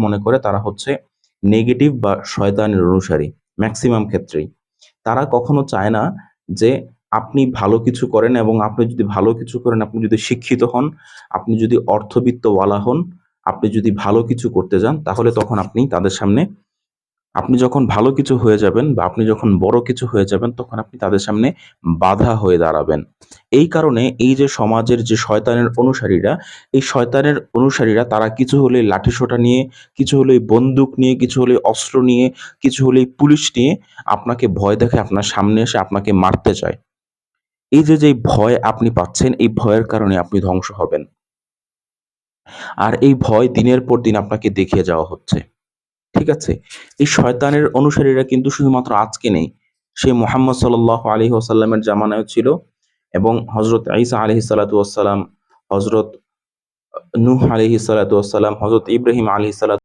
মনে করে তারা হচ্ছে নেগেটিভ বা শয়তানের অনুসারী ম্যাক্সিমাম ক্ষেত্রেই। তারা কখনো চায় না যে আপনি ভালো কিছু করেন, এবং আপনি যদি ভালো কিছু করেন, আপনি যদি শিক্ষিত হন, আপনি যদি অর্থবিত্তওয়ালা হন, আপনি যদি ভালো কিছু করতে যান, তাহলে তখন আপনি তাদের সামনে, আপনি যখন ভালো কিছু হয়ে যাবেন বা আপনি যখন বড় কিছু হয়ে যাবেন, তখন আপনি তাদের সামনে বাধা হয়ে দাঁড়াবেন। এই কারণে এই যে সমাজের যে শয়তানের অনুসারীরা, এই শয়তানের অনুসারীরা তারা কিছু হলেই লাঠিসোঁটা নিয়ে, কিছু হলেই বন্দুক নিয়ে, কিছু হলেই অস্ত্র নিয়ে, কিছু হলেই পুলিশ নিয়ে আপনাকে ভয় দেখায় আপনার সামনে এসে আপনাকে মারতে চায়। এই যে, যেই ভয় আপনি পাচ্ছেন, এই ভয়ের কারণে আপনি ধ্বংস হবেন। আর এই ভয় দিনের পর দিন আপনাকে দেখিয়ে যাওয়া হচ্ছে। ঠিক আছে? এই শয়তানের অনুসারীরা কিন্তু শুধুমাত্র আজকে নেই। সে মুহাম্মদ সাল্লাল্লাহু আলাইহি ওয়াসাল্লামের জামানায়ও ছিল, এবং হযরত ঈসা আলাইহিস সালাতু ওয়াস সালাম, হযরত নূহ আলাইহিস সালাতু ওয়াস সালাম, হযরত ইব্রাহিম আলাইহিস সালাতু